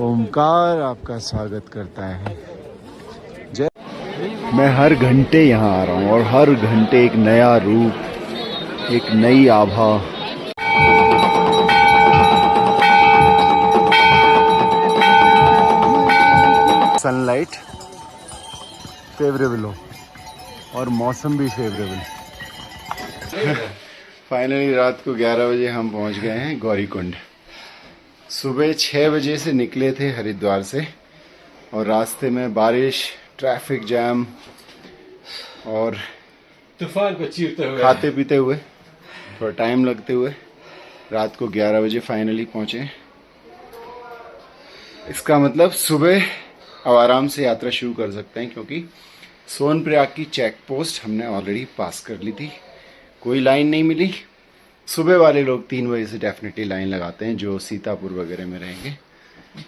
ओमकार आपका स्वागत करता है। जय। मैं हर घंटे यहाँ आ रहा हूँ और हर घंटे एक नया रूप, एक नई आभा। सनलाइट फेवरेबल हो और मौसम भी फेवरेबल। फाइनली रात को 11 बजे हम पहुँच गए हैं गौरीकुंड। सुबह 6 बजे से निकले थे हरिद्वार से और रास्ते में बारिश, ट्रैफिक जैम और तूफान को चीरते हुए, खाते पीते हुए, थोड़ा टाइम लगते हुए रात को 11 बजे फाइनली पहुंचे। इसका मतलब सुबह अब आराम से यात्रा शुरू कर सकते हैं क्योंकि सोनप्रयाग की चेक पोस्ट हमने ऑलरेडी पास कर ली थी। कोई लाइन नहीं मिली। सुबह वाले लोग 3 बजे से डेफिनेटली लाइन लगाते हैं जो सीतापुर वगैरह में रहेंगे।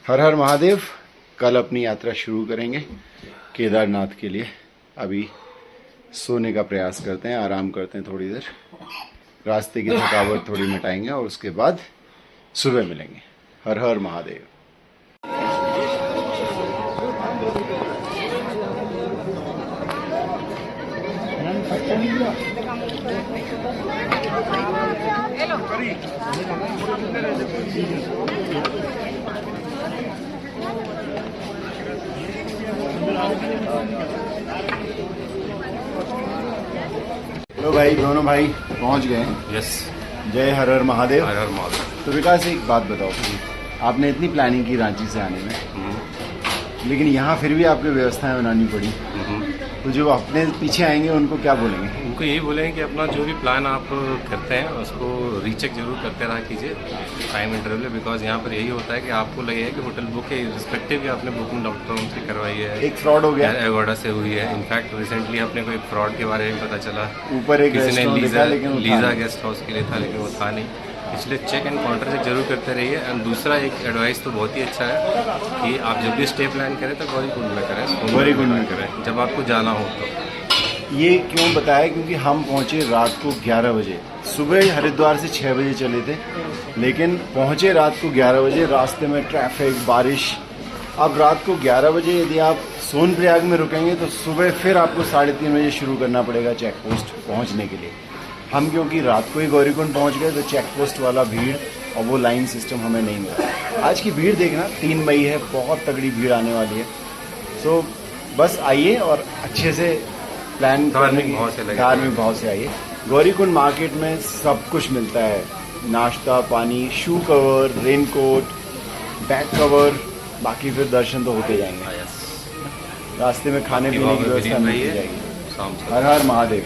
हर हर महादेव। कल अपनी यात्रा शुरू करेंगे केदारनाथ के लिए। अभी सोने का प्रयास करते हैं, आराम करते हैं थोड़ी देर, रास्ते की थकावट थोड़ी मिटाएंगे और उसके बाद सुबह मिलेंगे। हर हर महादेव। हेलो भाई, दोनों भाई पहुंच गए हैं। यस। जय हर हर महादेव। हर हर महादेव। तो विकास एक बात बताओ, आपने इतनी प्लानिंग की रांची से आने में, लेकिन यहाँ फिर भी आपको व्यवस्थाएं बनानी पड़ी, तो जो अपने पीछे आएंगे उनको क्या बोलेंगे? उनको यही बोलेंगे कि अपना जो भी प्लान आप करते हैं उसको रीचेक जरूर करते रहा कीजिए टाइम इंटरवल, बिकॉज यहाँ पर यही होता है कि आपको लगेगा कि होटल बुक है रिस्पेक्टिव आपने बुकिंग डॉक्टरों से करवाई है। एक फ्रॉड हो गया एगोडा से हुई है। इनफैक्ट रिसेंटली अपने को एक फ्रॉड के बारे में पता चला। ऊपर एक किसी ने लीजा गेस्ट गेस्ट हाउस के लिए था लेकिन वो था नहीं। इसलिए चेक एंड काउंटर चेक जरूर करते रहिए। एंड दूसरा एक एडवाइस तो बहुत ही अच्छा है कि आप जब भी स्टे प्लान करें तो गौरीकुंड में करें, गौरीकुंड में करें जब आपको जाना हो तो। ये क्यों बताया? क्योंकि हम पहुंचे रात को 11 बजे। सुबह हरिद्वार से 6 बजे चले थे, लेकिन पहुंचे रात को 11 बजे। रास्ते में ट्रैफिक, बारिश। अब रात को 11 बजे यदि आप सोनप्रयाग में रुकेंगे तो सुबह फिर आपको 3:30 बजे शुरू करना पड़ेगा चेक पोस्ट पहुँचने के लिए। हम क्योंकि रात को ही गौरीकुंड पहुँच गए तो चेक पोस्ट वाला भीड़ और वो लाइन सिस्टम हमें नहीं मिला। आज की भीड़ देखना, 3 मई है, बहुत तगड़ी भीड़ आने वाली है। सो बस आइए और अच्छे से प्लान धार्मिक भाव से आइए। गौरीकुंड मार्केट में सब कुछ मिलता है, नाश्ता पानी, shoe cover, raincoat, back cover. बाकी फिर दर्शन तो होते जाएंगे। रास्ते में खाने पीने की व्यवस्था मिल जाएगी। हर हर महादेव।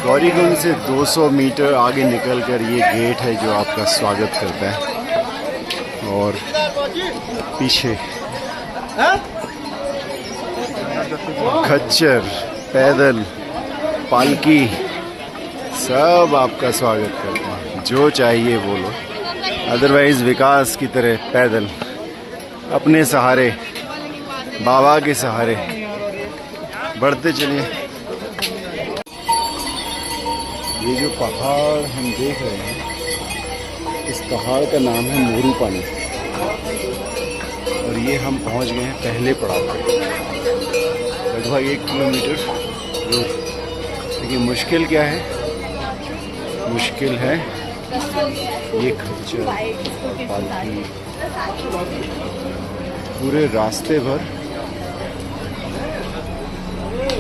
गौरीकुंड से 200 मीटर आगे निकलकर ये गेट है जो आपका स्वागत करता है। और पीछे खच्चर, पैदल, पालकी सब आपका स्वागत करते हैं। जो चाहिए बोलो, अदरवाइज विकास की तरह पैदल अपने सहारे, बाबा के सहारे बढ़ते चलिए। ये जो पहाड़ हम देख रहे हैं, इस पहाड़ का नाम है मोरू पानी और ये हम पहुंच गए हैं पहले पड़ाव पे, लगभग 1 किलोमीटर दूर। लेकिन मुश्किल क्या है? मुश्किल है ये खच्चर और पालकी। पूरे रास्ते भर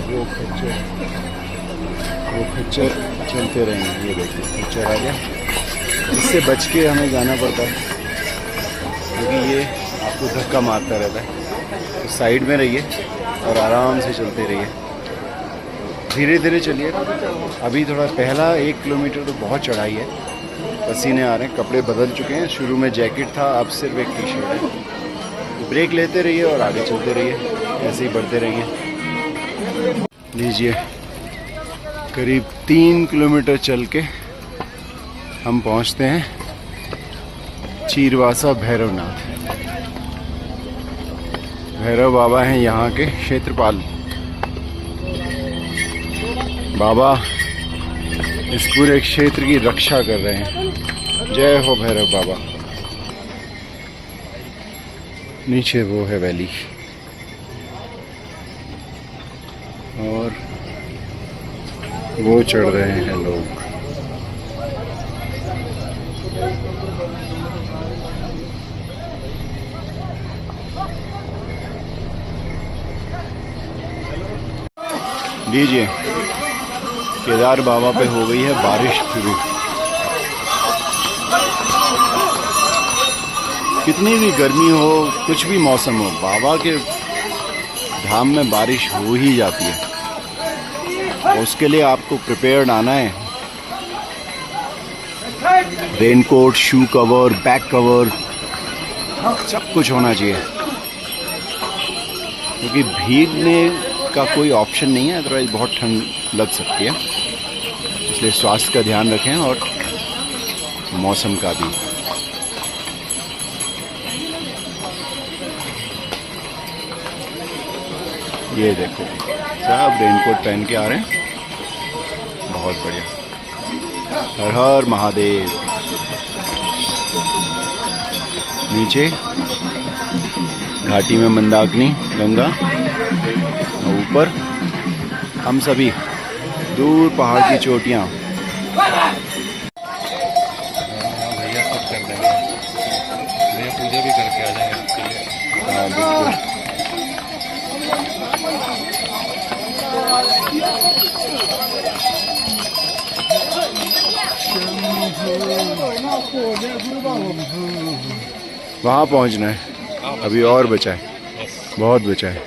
वो खच्चर चलते रहेंगे। ये देखिए खच्चर आ गया। इससे बच के हमें जाना पड़ता है क्योंकि ये आपको धक्का मारता रहता है। तो साइड में रहिए और आराम से चलते रहिए, धीरे धीरे चलिए। अभी थोड़ा पहला 1 किलोमीटर तो बहुत चढ़ाई है, पसीने आ रहे हैं, कपड़े बदल चुके हैं। शुरू में जैकेट था, अब सिर्फ एक टी-शर्ट है। ब्रेक लेते रहिए और आगे चलते रहिए, ऐसे ही बढ़ते रहिए। लीजिए, करीब 3 किलोमीटर चल के हम पहुंचते हैं चीरवासा भैरवनाथ। भैरव बाबा हैं यहाँ के क्षेत्रपाल। बाबा इस पूरे क्षेत्र की रक्षा कर रहे हैं। जय हो भैरव बाबा। नीचे वो है वैली और वो चढ़ रहे हैं लोग। लीजिए, केदार बाबा पे हो गई है बारिश शुरू। कितनी भी गर्मी हो, कुछ भी मौसम हो, बाबा के धाम में बारिश हो ही जाती है। और उसके लिए आपको प्रिपेयर्ड आना है। Raincoat, shoe cover, back cover, सब कुछ होना चाहिए, क्योंकि भीगने का कोई ऑप्शन नहीं है, अदरवाइज बहुत ठंड लग सकती है। इसलिए स्वास्थ्य का ध्यान रखें और मौसम का भी। ये देखो, सब रेनकोट पहन के आ रहे हैं, बहुत बढ़िया। हर हर महादेव। नीचे घाटी में मंदाकिनी गंगा, और ऊपर हम सभी, दूर पहाड़ की चोटियाँ। भैया सब कर देंगे, भैया पूजा भी करके आ जाएंगे इसके लिए। हाँ बिल्कुल। वहाँ पहुँचना है, अभी और बचा है, बहुत बचा है।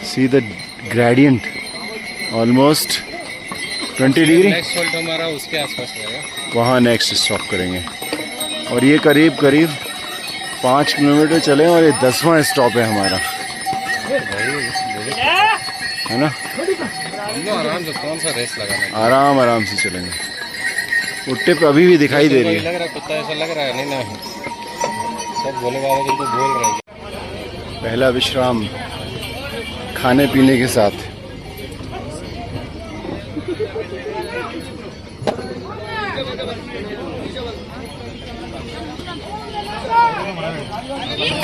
See the gradient, almost 20 degree. Next volt हमारा उसके आसपास रहेगा, वहाँ नेक्स्ट स्टॉप करेंगे। और ये करीब करीब 5 किलोमीटर चले और ये 10वां स्टॉप है हमारा, है ना। आराम से, कौन सा रेस लगाना, आराम आराम से चलेंगे। उट्टे पे अभी भी दिखाई दे रही है, लग रहा है कुत्ता ऐसा लग रहा है, नहीं ना सब भोले बाबा तुमको बोल रहे हैं। पहला विश्राम खाने पीने के साथ।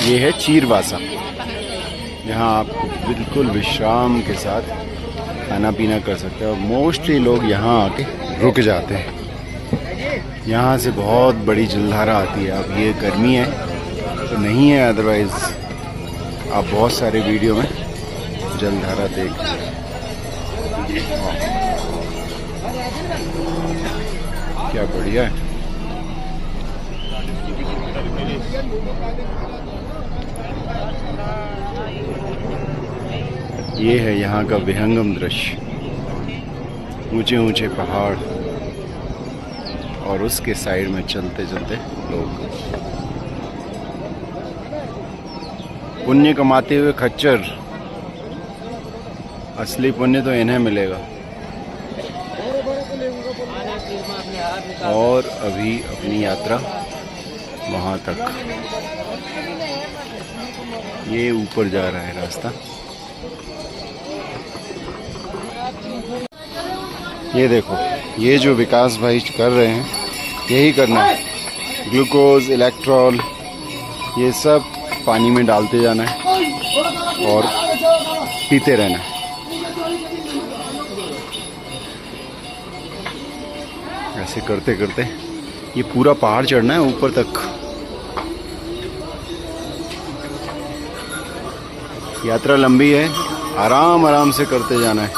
ये है चीरवासा, जहाँ आप बिल्कुल विश्राम के साथ खाना पीना कर सकते हैं। और मोस्टली लोग यहाँ आके रुक जाते हैं। यहाँ से बहुत बड़ी जलधारा आती है। अब ये गर्मी है तो नहीं है, अदरवाइज आप बहुत सारे वीडियो में जलधारा देख। क्या बढ़िया है। ये है यहाँ का विहंगम दृश्य, ऊंचे ऊंचे पहाड़ और उसके साइड में चलते चलते लोग। पुण्य कमाते हुए खच्चर, असली पुण्य तो इन्हें मिलेगा। और अभी अपनी यात्रा वहाँ तक, ये ऊपर जा रहा है रास्ता। ये देखो, ये जो विकास भाई कर रहे हैं, यही करना है। ग्लूकोज, इलेक्ट्रॉल, ये सब पानी में डालते जाना है और पीते रहना है। ऐसे करते करते ये पूरा पहाड़ चढ़ना है ऊपर तक। यात्रा लंबी है, आराम आराम से करते जाना है।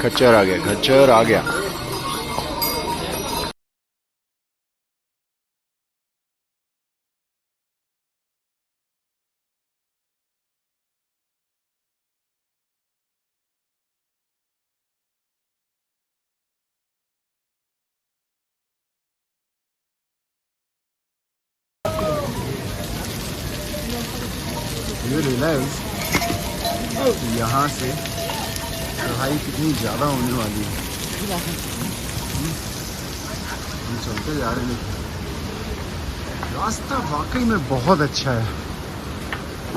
खच्चर आ गया, खच्चर आ गया। ये रिलायंस यहाँ से चढ़ाई कितनी ज़्यादा होने वाली है। हम चलते जा रहे हैं, रास्ता वाकई में बहुत अच्छा है,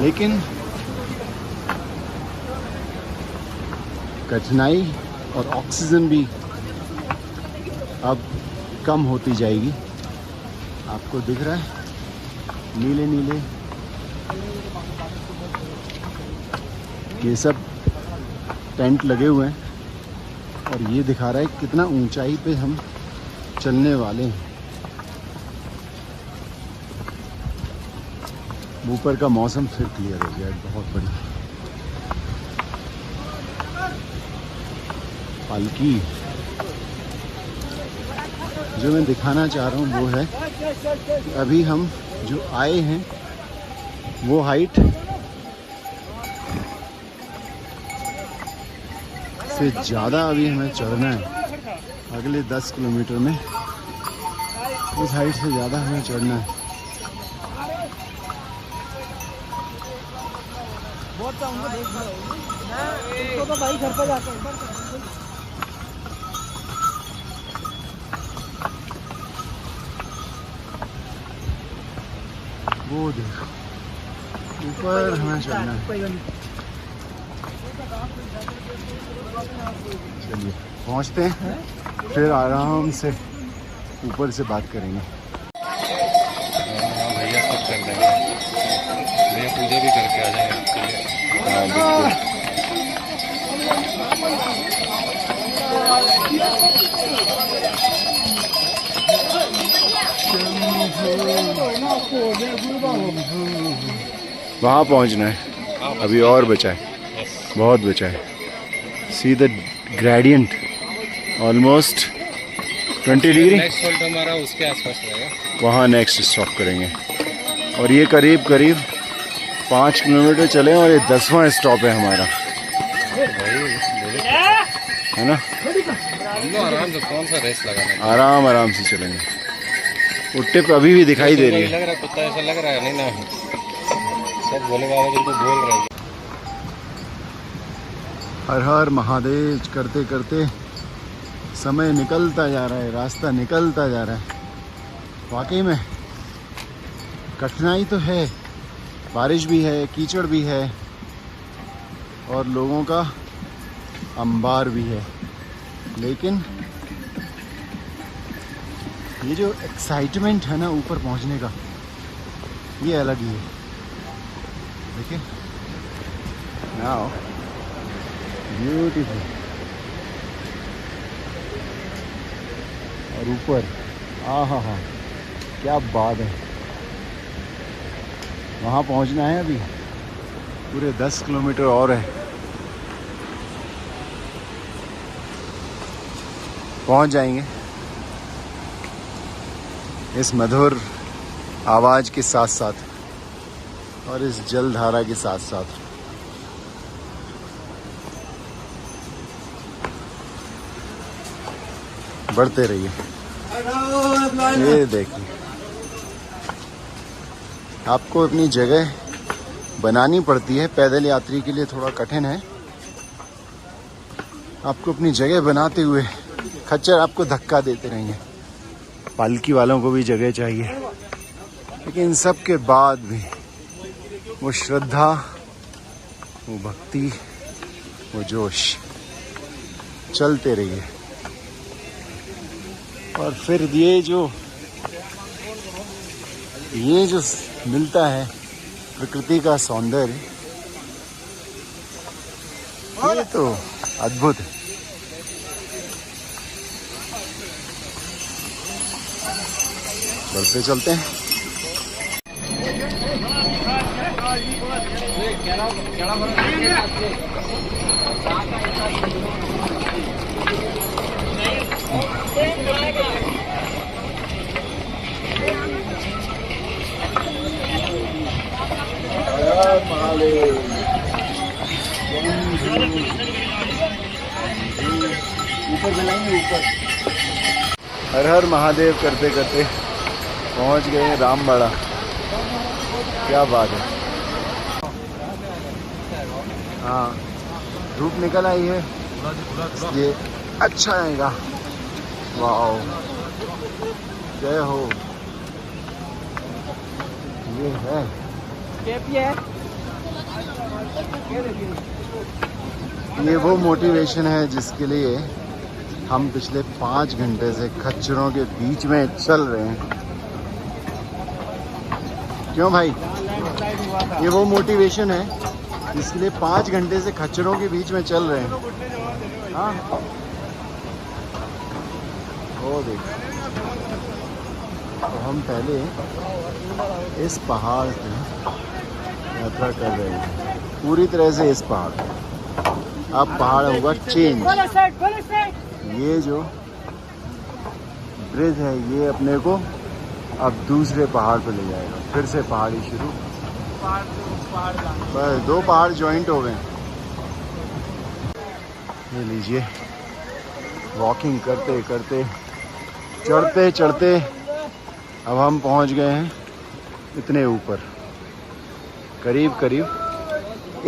लेकिन कठिनाई और ऑक्सीजन भी अब कम होती जाएगी। आपको दिख रहा है नीले नीले ये सब टेंट लगे हुए हैं और ये दिखा रहा है कितना ऊंचाई पे हम चलने वाले हैं। ऊपर का मौसम फिर क्लियर हो गया, बहुत बढ़िया। पालकी जो मैं दिखाना चाह रहा हूँ वो है कि अभी हम जो आए हैं वो हाइट से ज़्यादा अभी हमें चढ़ना है। अगले 10 किलोमीटर में उस हाइट से ज़्यादा हमें चढ़ना है। तो भाई घर पर जाते हैं। वो देखो ऊपर हमें चढ़ना है। चलिए पहुंचते हैं, फिर आराम से ऊपर से बात करेंगे। भैया सब कर देंगे, भैया पूजा भी करके आ जाएंगे आपके लिए। हाँ बिल्कुल। वहाँ पहुँचना है, अभी और बचा है, बहुत बचा है। See the gradient almost 20 degree. Next hold हमारा उसके आसपास रहेगा, वहाँ नेक्स्ट स्टॉप करेंगे। और ये करीब करीब 5 किलोमीटर चले और ये 10वां स्टॉप है हमारा, है ना। आराम से कौन सा रेस लगाना, आराम आराम से चलेंगे। वो टिप अभी भी दिखाई दे रही है। लग रहा है कुत्ता ऐसा लग रहा है, नहीं ना सब भोले बाबा जी को बोल रहे हैं। हर हर महादेव करते करते समय निकलता जा रहा है, रास्ता निकलता जा रहा है। वाकई में कठिनाई तो है, बारिश भी है, कीचड़ भी है और लोगों का अंबार भी है, लेकिन ये जो एक्साइटमेंट है ना ऊपर पहुंचने का, ये अलग ही है। देखिए नाउ ब्यूटीफुल। और ऊपर आहा हा, क्या बात है। वहाँ पहुँचना है, अभी पूरे 10 किलोमीटर और है। पहुँच जाएंगे इस मधुर आवाज़ के साथ साथ और इस जलधारा के साथ साथ। बढ़ते रहिए। ये देखिए, आपको अपनी जगह बनानी पड़ती है। पैदल यात्री के लिए थोड़ा कठिन है। आपको अपनी जगह बनाते हुए खच्चर आपको धक्का देते रहेंगे। पालकी वालों को भी जगह चाहिए, लेकिन इन सब के बाद भी वो श्रद्धा, वो भक्ति, वो जोश, चलते रहिए। और फिर ये जो मिलता है प्रकृति का सौंदर्य, ये तो अद्भुत है। चलते चलते हैं। ऊपर चलाएंगे, ऊपर। हर हर महादेव करते करते पहुंच गए रामबाड़ा। क्या बात है। हाँ, धूप निकल आई है, ये अच्छा आएगा। वाह, जय हो। ये है ये वो मोटिवेशन है जिसके लिए हम पिछले 5 घंटे से खच्चरों के बीच में चल रहे हैं। क्यों भाई? ये वो मोटिवेशन है जिसके लिए 5 घंटे से खच्चरों के बीच में चल रहे हैं। हाँ वो देख, तो हम पहले इस पहाड़ पे यात्रा कर रहे हैं, पूरी तरह से इस पहाड़। अब पहाड़ होगा चेंज। ये जो ब्रिज है ये अपने को अब दूसरे पहाड़ पे ले जाएगा, फिर से पहाड़ी शुरू। बस 2 पहाड़ जॉइंट हो गए। ये लीजिए, वॉकिंग करते करते चढ़ते चढ़ते अब हम पहुंच गए हैं इतने ऊपर। करीब करीब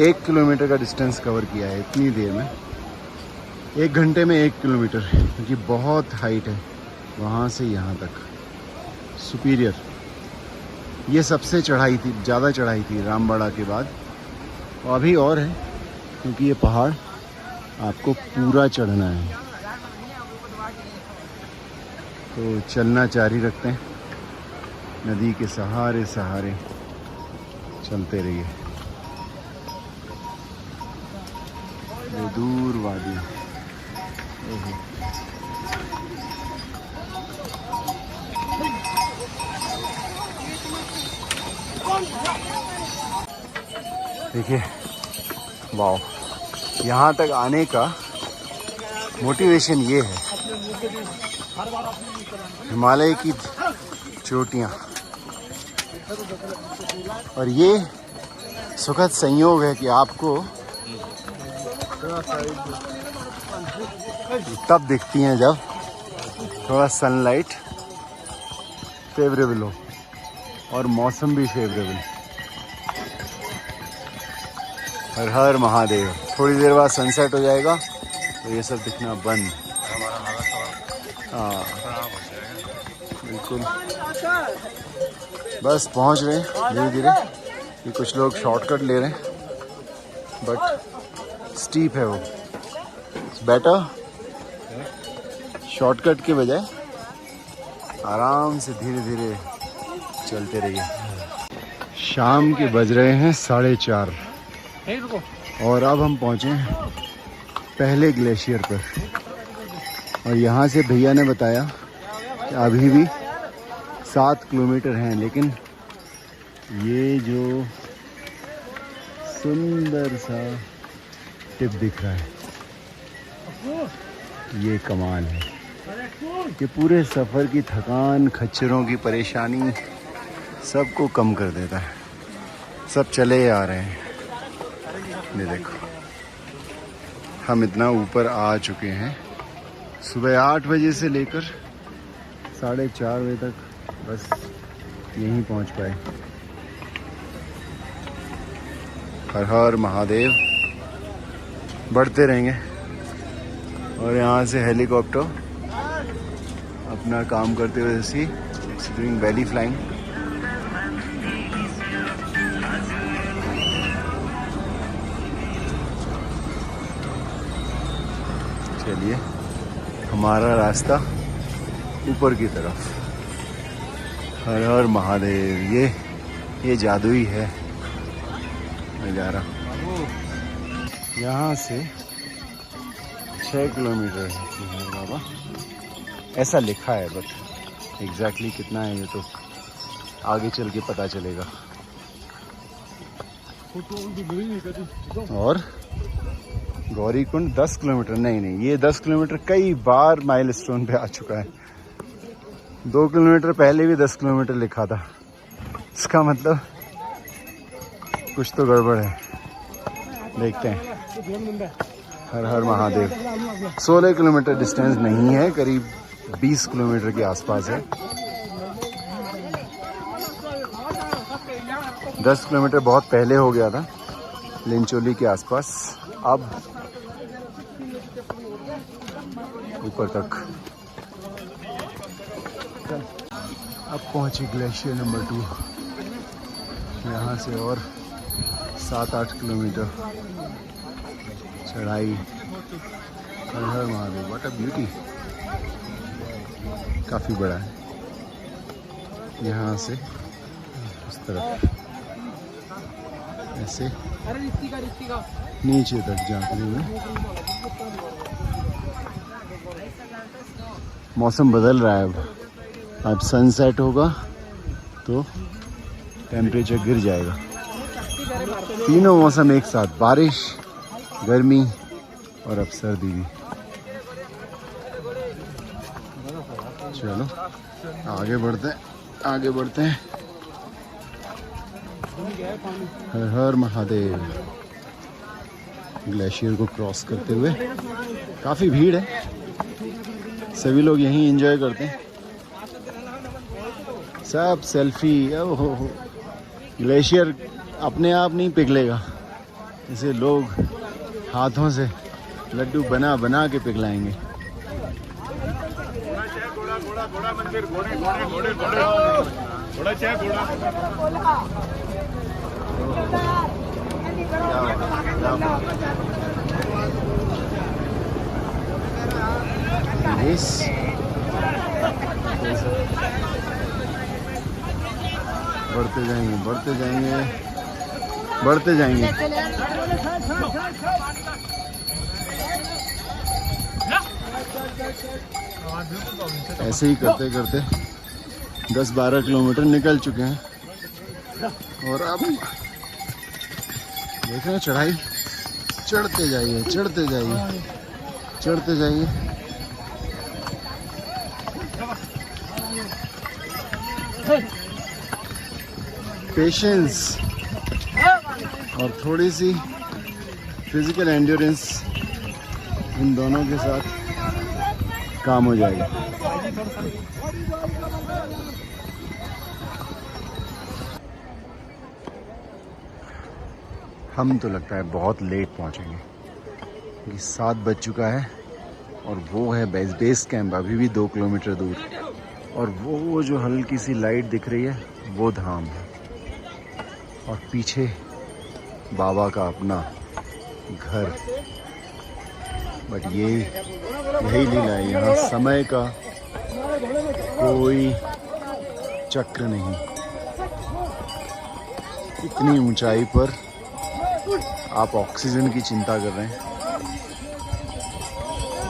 1 किलोमीटर का डिस्टेंस कवर किया है इतनी देर में। 1 घंटे में 1 किलोमीटर, क्योंकि बहुत हाइट है वहाँ से यहाँ तक। सुपीरियर ये सबसे चढ़ाई थी, ज़्यादा चढ़ाई थी रामबाड़ा के बाद। और अभी और है, क्योंकि ये पहाड़ आपको पूरा चढ़ना है। तो चलना जारी रखते हैं, नदी के सहारे सहारे चलते रहिए। वो दूर वादी, देखिए वाह, यहाँ तक आने का मोटिवेशन ये है, हिमालय की चोटियाँ। और ये सुखद संयोग है कि आपको तब दिखती हैं जब थोड़ा सनलाइट फेवरेबल हो और मौसम भी फेवरेबल। हर हर महादेव। थोड़ी देर बाद सनसेट हो जाएगा तो ये सब दिखना बंद। हाँ बिल्कुल, बस पहुंच रहे हैं धीरे धीरे। ये कुछ लोग शॉर्टकट ले रहे हैं, बट स्टीप है वो। इट्स बेटर शॉर्टकट के बजाय आराम से धीरे धीरे चलते रहिए। शाम के बज रहे हैं 4:30 और अब हम पहुँचे हैं पहले ग्लेशियर पर। और यहाँ से भैया ने बताया कि अभी भी 7 किलोमीटर हैं, लेकिन ये जो सुंदर सा टिप दिख रहा है ये कमाल है। ये पूरे सफ़र की थकान, खच्चरों की परेशानी सबको कम कर देता है। सब चले आ रहे हैं। ये देखो, हम इतना ऊपर आ चुके हैं। सुबह 8 बजे से लेकर 4:30 बजे तक बस यहीं पहुंच पाए। हर हर महादेव। बढ़ते रहेंगे। और यहाँ से हेलीकॉप्टर अपना काम करते हुए सी डूइंग वैली फ्लाइंग। चलिए, हमारा रास्ता ऊपर की तरफ। हर हर महादेव। ये जादुई है नज़ारा। यहाँ से 6 किलोमीटर है मेहर बाबा, ऐसा लिखा है, बट एग्जैक्टली कितना है ये तो आगे चल के पता चलेगा। और गौरीकुंड 10 किलोमीटर नहीं, ये 10 किलोमीटर कई बार माइलस्टोन पे आ चुका है। 2 किलोमीटर पहले भी 10 किलोमीटर लिखा था। इसका मतलब कुछ तो गड़बड़ है। देखते हैं। हर हर महादेव। 16 किलोमीटर डिस्टेंस नहीं है, करीब 20 किलोमीटर के आसपास है। 10 किलोमीटर बहुत पहले हो गया था, लिंचोली के आसपास। अब ऊपर तक। अब पहुंचे ग्लेशियर नंबर 2। यहाँ से और 7-8 किलोमीटर चढ़ाई। हर हर महादेव। What a beauty. काफ़ी बड़ा है। यहाँ से उस तरफ ऐसे नीचे तक जाते हुए। मौसम बदल रहा है अब सनसेट होगा तो टेम्परेचर गिर जाएगा। तीनों मौसम एक साथ, बारिश, गर्मी और अब सर्दी भी। चलो आगे बढ़ते हैं। हर हर महादेव। ग्लेशियर को क्रॉस करते हुए काफ़ी भीड़ है, सभी लोग यहीं एंजॉय करते हैं। सब सेल्फी। ओहो, ग्लेशियर अपने आप नहीं पिघलेगा, इसे लोग हाथों से लड्डू बना बना के पिघलाएंगे। बढ़ते जाएंगे। ऐसे ही करते करते 10-12 किलोमीटर निकल चुके हैं और अब देख रहे हैं चढ़ाई। चढ़ते जाइए। पेशेंस और थोड़ी सी फिजिकल एंड्योरेंस, इन दोनों के साथ काम हो जाएगा। हम तो लगता है बहुत लेट पहुंचेंगे क्योंकि 7 बज चुका है और वो है बेस कैंप अभी भी 2 किलोमीटर दूर, और वो जो हल्की सी लाइट दिख रही है वो धाम है, और पीछे बाबा का अपना घर। बट यही लीला है, यहाँ समय का कोई चक्र नहीं। इतनी ऊंचाई पर आप ऑक्सीजन की चिंता कर रहे हैं,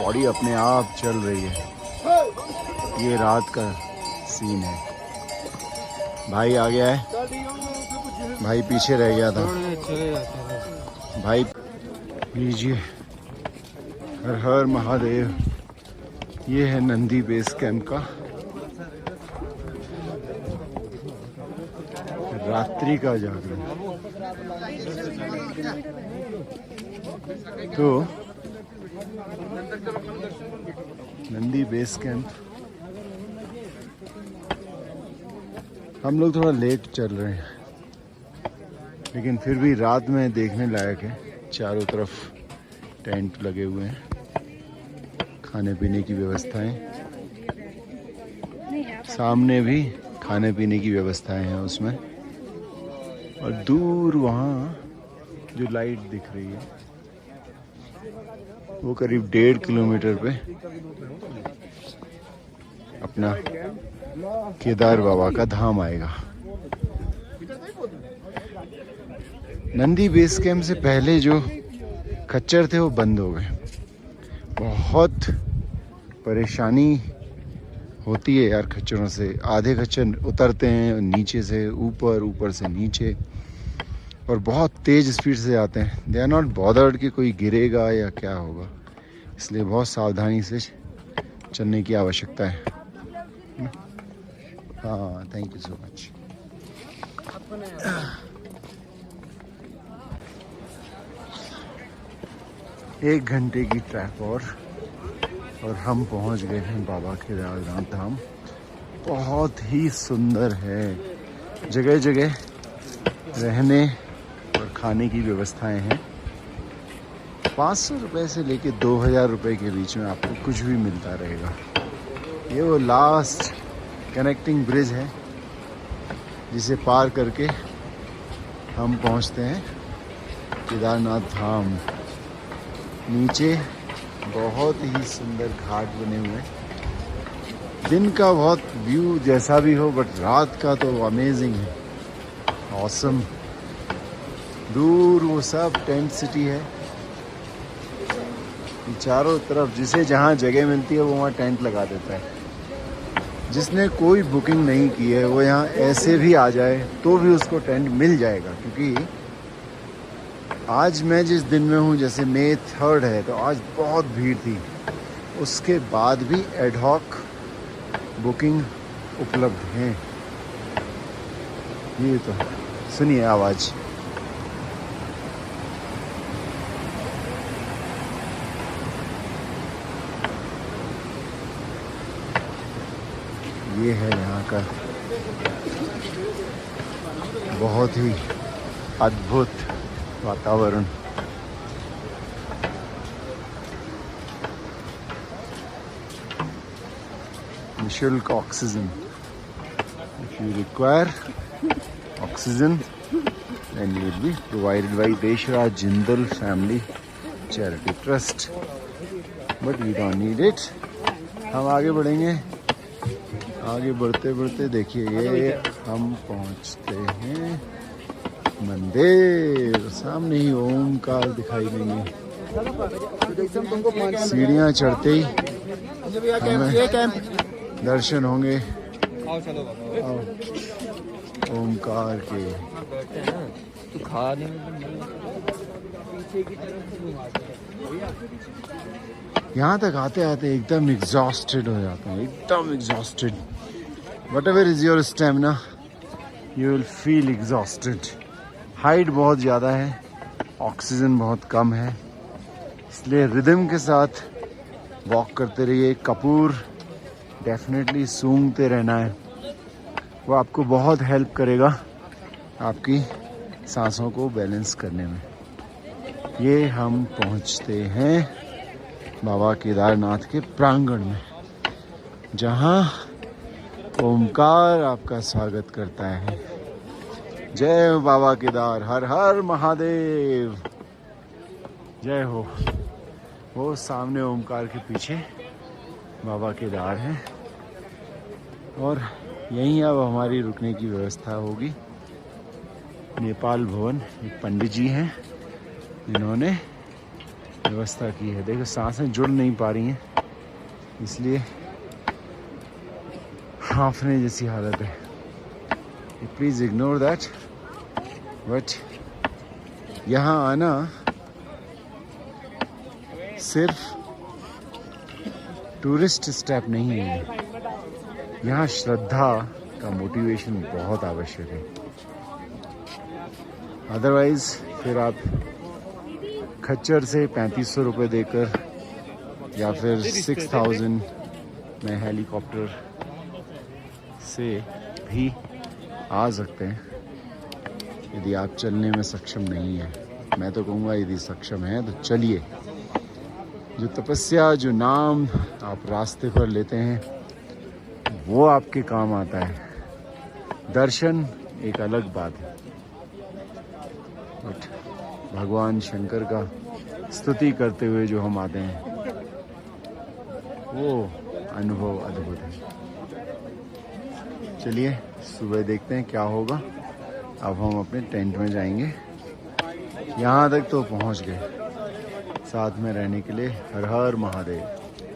बॉडी अपने आप चल रही है। ये रात का सीन है। भाई आ गया है, भाई पीछे रह गया था। भाई लीजिए, हर हर महादेव। ये है नंदी बेस कैंप का रात्रि का जागरण। तो नंदी बेस कैंप हम लोग थोड़ा लेट चल रहे हैं, लेकिन फिर भी रात में देखने लायक है। चारों तरफ टेंट लगे हुए हैं, खाने पीने की व्यवस्थाएं, सामने भी खाने पीने की व्यवस्थाएं हैं उसमें, और दूर वहाँ जो लाइट दिख रही है वो करीब 1.5 किलोमीटर पे अपना केदार बाबा का धाम आएगा। नंदी बेस कैंप से पहले जो खच्चर थे वो बंद हो गए। बहुत परेशानी होती है यार खच्चरों से। आधे खच्चर उतरते हैं नीचे से ऊपर, ऊपर से नीचे, और बहुत तेज स्पीड से आते हैं। दे आर नॉट बॉदर्ड कि कोई गिरेगा या क्या होगा, इसलिए बहुत सावधानी से चलने की आवश्यकता है। हाँ, थैंक यू सो मच। 1 घंटे की ट्रैक और हम पहुंच गए हैं बाबा केदारनाथ धाम। बहुत ही सुंदर है, जगह जगह रहने और खाने की व्यवस्थाएं हैं। 500 रुपये से लेके 2000 रुपये के बीच में आपको कुछ भी मिलता रहेगा। ये वो लास्ट कनेक्टिंग ब्रिज है जिसे पार करके हम पहुंचते हैं केदारनाथ धाम। नीचे बहुत ही सुंदर घाट बने हुए हैं। दिन का बहुत व्यू जैसा भी हो, बट रात का तो अमेजिंग है, ऑसम। दूर वो सब टेंट सिटी है। चारों तरफ जिसे जहाँ जगह मिलती है वो वहाँ टेंट लगा देता है। जिसने कोई बुकिंग नहीं की है वो यहाँ ऐसे भी आ जाए तो भी उसको टेंट मिल जाएगा, क्योंकि आज मैं जिस दिन में हूँ, जैसे मई 3 है, तो आज बहुत भीड़ थी। उसके बाद भी एडहॉक बुकिंग उपलब्ध हैं। ये तो सुनिए आवाज़। ये है यहाँ का बहुत ही अद्भुत वातावरण। निःशुल्क oxygen. If you require oxygen, then you will be provided by Deshraj Jindal Family Charity Trust. But we don't need it. हम आगे बढ़ेंगे। आगे बढ़ते बढ़ते देखिए ये हम पहुंचते हैं मंदिर। सामने ही ओमकार दिखाई देंगे। सीढ़ियाँ चढ़ते ही हमें दर्शन होंगे ओमकार के। यहाँ तक आते आते एकदम एग्जॉस्टेड हो जाते हैं, एकदम exhausted. Whatever is your stamina, you will feel exhausted. Height बहुत ज़्यादा है, ऑक्सीजन बहुत कम है, इसलिए रिदम के साथ वॉक करते रहिए। कपूर डेफिनेटली सूंघते रहना है, वो आपको बहुत हेल्प करेगा आपकी सांसों को बैलेंस करने में। ये हम पहुंचते हैं बाबा केदारनाथ के प्रांगण में, जहां ओमकार आपका स्वागत करता है। जय बाबा केदार, हर हर महादेव, जय हो। वो सामने ओमकार के पीछे बाबा केदार हैं और यहीं अब हमारी रुकने की व्यवस्था होगी। नेपाल भवन एक पंडित जी हैं, इन्होंने व्यवस्था की है। देखो सांसें जुड़ नहीं पा रही हैं, इसलिए हाफने जैसी हालत है। Please ignore that. बट यहाँ आना सिर्फ टूरिस्ट स्टेप नहीं है, यहाँ श्रद्धा का मोटिवेशन बहुत आवश्यक है। अदरवाइज फिर आप खच्चर से 3500 रुपये देकर या फिर 6000 में हेलीकॉप्टर से भी आ सकते हैं, यदि आप चलने में सक्षम नहीं है। मैं तो कहूँगा यदि सक्षम है तो चलिए। जो तपस्या, जो नाम आप रास्ते पर लेते हैं वो आपके काम आता है। दर्शन एक अलग बात है, बट भगवान शंकर का स्तुति करते हुए जो हम आते हैं वो अनुभव अद्भुत है। चलिए सुबह देखते हैं क्या होगा। अब हम अपने टेंट में जाएंगे। यहाँ तक तो पहुँच गए। साथ में रहने के लिए हर हर महादेव।